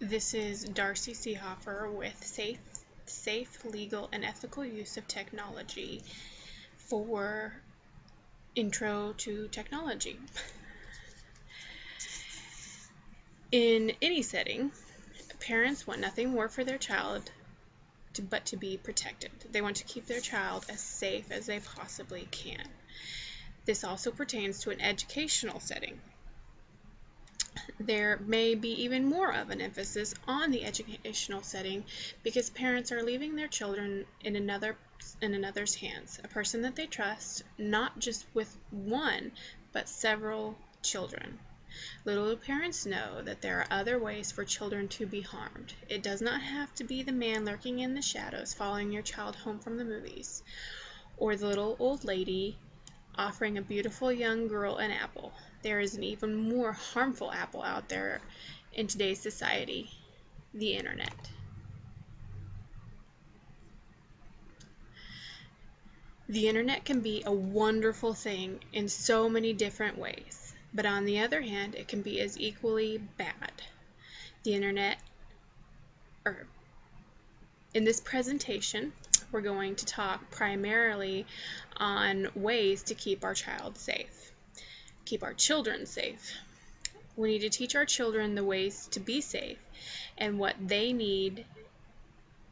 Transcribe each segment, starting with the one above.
This is Darcy Seeahfer with safe, legal, and ethical use of technology for Intro to Technology. In any setting, parents want nothing more for their child but to be protected. They want to keep their child as safe as they possibly can. This also pertains to an educational setting. There may be even more of an emphasis on the educational setting because parents are leaving their children in another's hands, a person that they trust, not just with one, but several children. Little do parents know that there are other ways for children to be harmed. It does not have to be the man lurking in the shadows following your child home from the movies, or the little old lady offering a beautiful young girl an apple. There is an even more harmful apple out there in today's society, the internet. The internet can be a wonderful thing in so many different ways, but on the other hand, it can be as equally bad. The internet, in this presentation, we're going to talk primarily on ways to keep our child safe. Keep our children safe. We need to teach our children the ways to be safe and what they need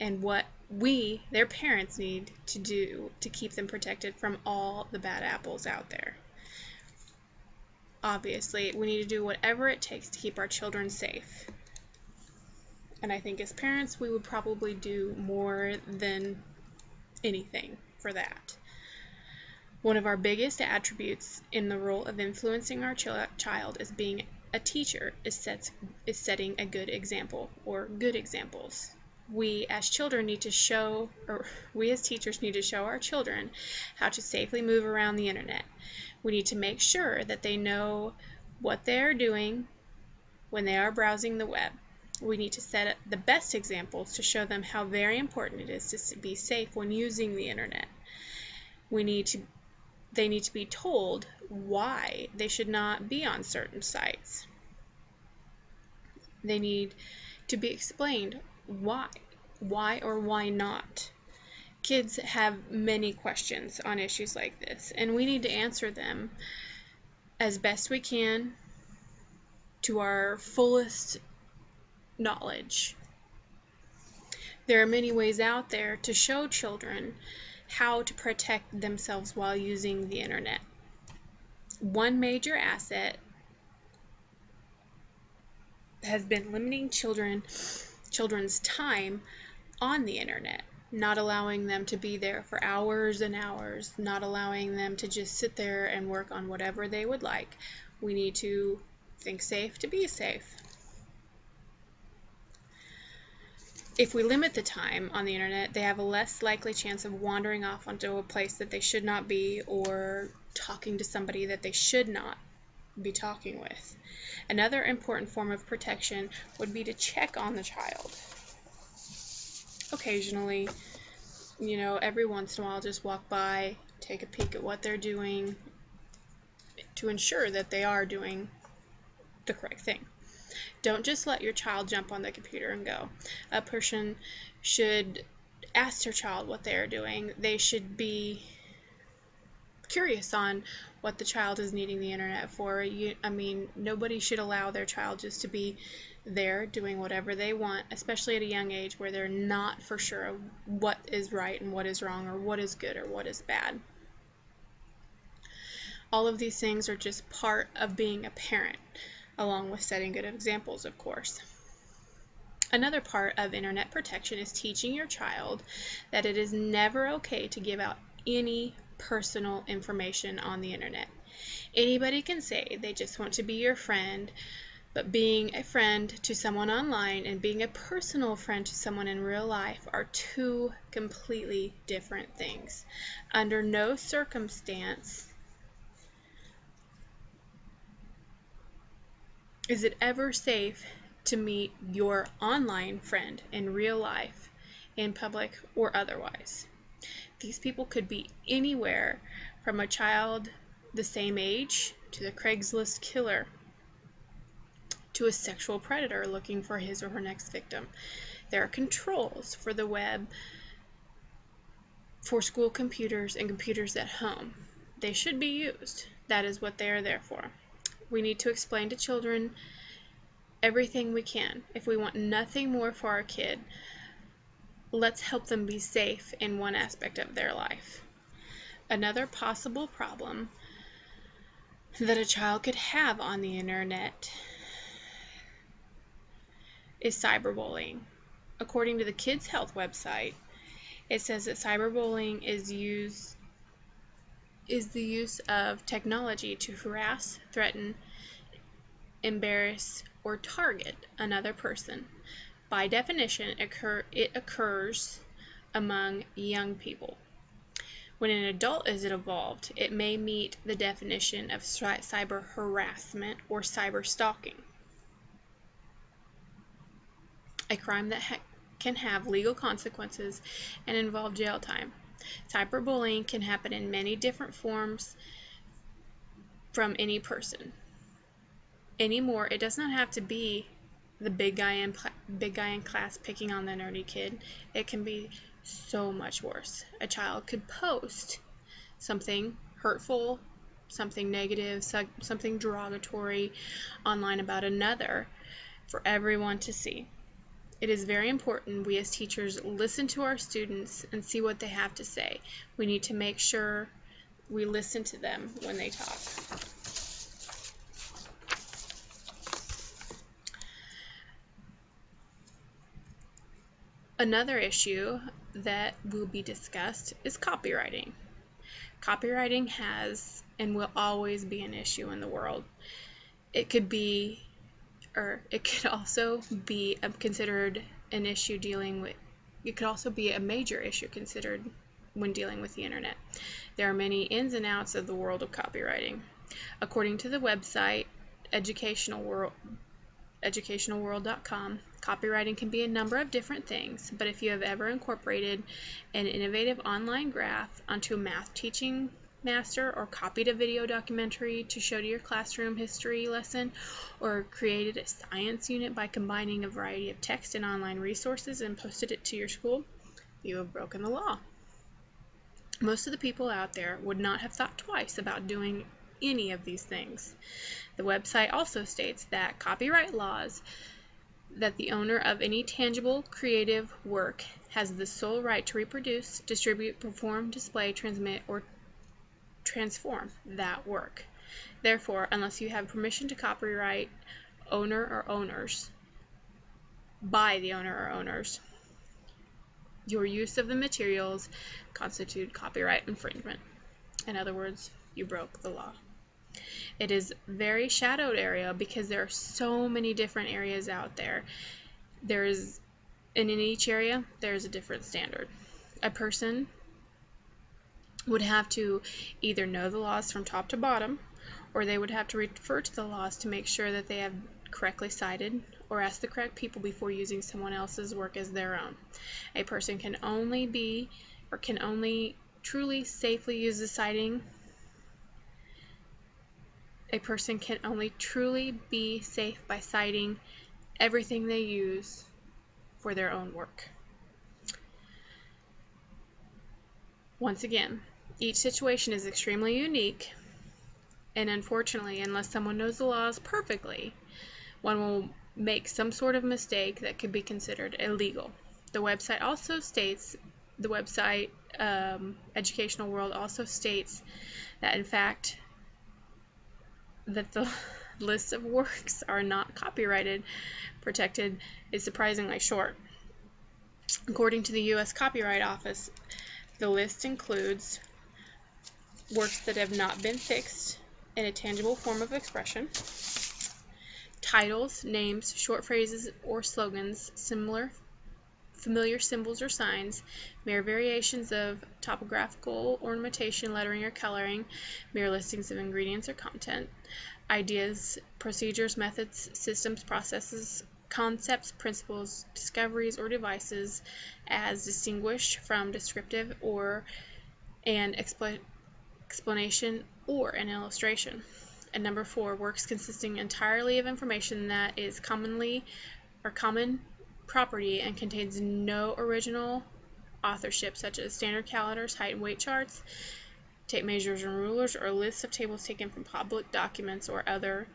and what we, their parents, need to do to keep them protected from all the bad apples out there. Obviously, we need to do whatever it takes to keep our children safe. And I think as parents, we would probably do more than anything for that. One of our biggest attributes in the role of influencing our child as being a teacher is setting a good example or good examples. We as teachers need to show our children how to safely move around the internet. We need to make sure that they know what they are doing when they are browsing the web. We need to set the best examples to show them how very important it is to be safe when using the internet. They need to be told why they should not be on certain sites. They need to be explained why or why not. Kids have many questions on issues like this, and we need to answer them as best we can to our fullest knowledge. There are many ways out there to show children how to protect themselves while using the internet. One major asset has been limiting children's time on the internet, not allowing them to be there for hours and hours, not allowing them to just sit there and work on whatever they would like. We need to think safe to be safe. If we limit the time on the internet, they have a less likely chance of wandering off onto a place that they should not be or talking to somebody that they should not be talking with. Another important form of protection would be to check on the child. Occasionally, every once in a while, just walk by, take a peek at what they're doing to ensure that they are doing the correct thing. Don't just let your child jump on the computer and go. A person should ask their child what they are doing. They should be curious on what the child is needing the internet for. Nobody should allow their child just to be there doing whatever they want, especially at a young age where they're not for sure of what is right and what is wrong, or what is good or what is bad. All of these things are just part of being a parent, along with setting good examples, of course. Another part of internet protection is teaching your child that it is never okay to give out any personal information on the internet. Anybody can say they just want to be your friend, but being a friend to someone online and being a personal friend to someone in real life are two completely different things. Under no circumstance is it ever safe to meet your online friend in real life, in public or otherwise. These people could be anywhere from a child the same age to the Craigslist killer to a sexual predator looking for his or her next victim. There are controls for the web for school computers and computers at home. They should be used. That is what they are there for. We need to explain to children everything we can. If we want nothing more for our kid, let's help them be safe in one aspect of their life. Another possible problem that a child could have on the internet is cyberbullying. According to the Kids Health website, it says that cyberbullying is the use of technology to harass, threaten, embarrass, or target another person. By definition, it occurs among young people. When an adult is involved, it may meet the definition of cyber harassment or cyber stalking, a crime that can have legal consequences and involve jail time. Cyberbullying can happen in many different forms from any person. Anymore, it does not have to be the big guy in class picking on the nerdy kid. It can be so much worse. A child could post something hurtful, something negative, something derogatory online about another for everyone to see. It is very important we as teachers listen to our students and see what they have to say. We need to make sure we listen to them when they talk. Another issue that will be discussed is copywriting. Copywriting has and will always be an issue in the world. It could also be considered an issue it could also be a major issue considered when dealing with the internet. There are many ins and outs of the world of copywriting. According to the website educationalworld.com, copywriting can be a number of different things, but if you have ever incorporated an innovative online graph onto a math teaching master, or copied a video documentary to show to your classroom history lesson, or created a science unit by combining a variety of text and online resources and posted it to your school, you have broken the law. Most of the people out there would not have thought twice about doing any of these things. The website also states that copyright laws that the owner of any tangible creative work has the sole right to reproduce, distribute, perform, display, transmit, or transform that work. Therefore, unless you have permission to copyright owner or owners, by the owner or owners, your use of the materials constitute copyright infringement. In other words, you broke the law. It is a very shadowed area because there are so many different areas out there. And in each area, there is a different standard. A person would have to either know the laws from top to bottom, or they would have to refer to the laws to make sure that they have correctly cited, or ask the correct people before using someone else's work as their own. A person can only truly safely use the citing. A person can only truly be safe by citing everything they use for their own work. Once again, each situation is extremely unique, and unfortunately, unless someone knows the laws perfectly, one will make some sort of mistake that could be considered illegal. The website Educational World also states that in fact that the list of works are not copyrighted protected is surprisingly short. According to the U.S. Copyright Office, the list includes works that have not been fixed in a tangible form of expression, titles, names, short phrases or slogans, familiar symbols or signs, mere variations of topographical ornamentation, lettering, or coloring, mere listings of ingredients or content, ideas, procedures, methods, systems, processes, concepts, principles, discoveries, or devices as distinguished from descriptive or an explanation or an illustration. And number 4, works consisting entirely of information that is common property and contains no original authorship, such as standard calendars, height and weight charts, tape measures and rulers, or lists of tables taken from public documents or other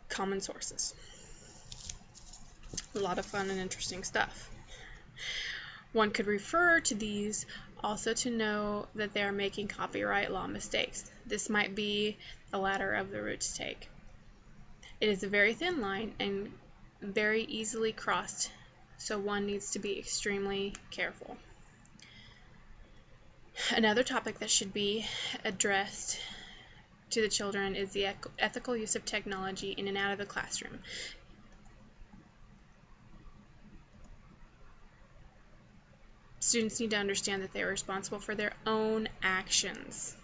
common sources. A lot of fun and interesting stuff. One could refer to these also to know that they are making copyright law mistakes. This might be the latter of the route to take. It is a very thin line and very easily crossed, so one needs to be extremely careful. Another topic that should be addressed to the children is the ethical use of technology in and out of the classroom. Students need to understand that they are responsible for their own actions.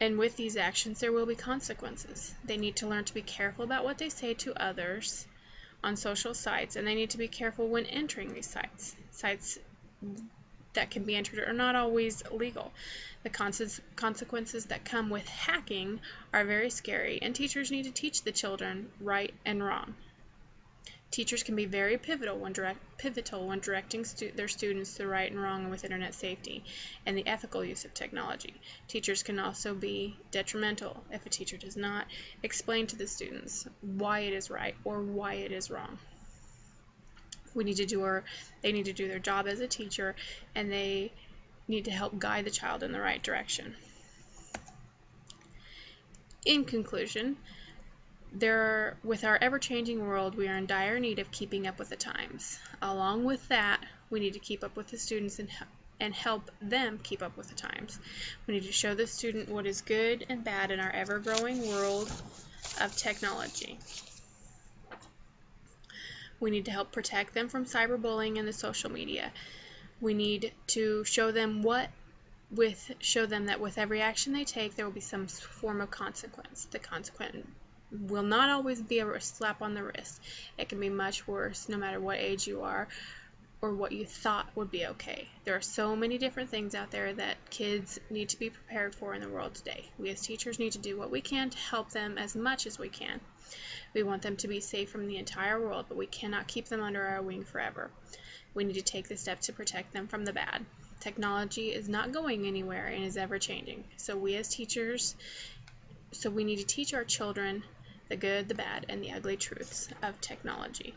And with these actions, there will be consequences. They need to learn to be careful about what they say to others on social sites, and they need to be careful when entering these sites. Sites that can be entered are not always legal. The consequences that come with hacking are very scary, and teachers need to teach the children right and wrong. Teachers can be very pivotal when directing their students to right and wrong with internet safety and the ethical use of technology. Teachers can also be detrimental if a teacher does not explain to the students why it is right or why it is wrong. They need to do their job as a teacher, and they need to help guide the child in the right direction. In conclusion, with our ever-changing world, we are in dire need of keeping up with the times. Along with that, we need to keep up with the students and help them keep up with the times. We need to show the student what is good and bad in our ever-growing world of technology. We need to help protect them from cyberbullying and the social media. We need to show them that with every action they take, there will be some form of consequence. The consequence will not always be a slap on the wrist. It can be much worse no matter what age you are or what you thought would be okay. There are so many different things out there that kids need to be prepared for in the world today. We as teachers need to do what we can to help them as much as we can. We want them to be safe from the entire world, but we cannot keep them under our wing forever. We need to take the steps to protect them from the bad. Technology is not going anywhere and is ever changing. So we as teachers, we need to teach our children the good, the bad, and the ugly truths of technology.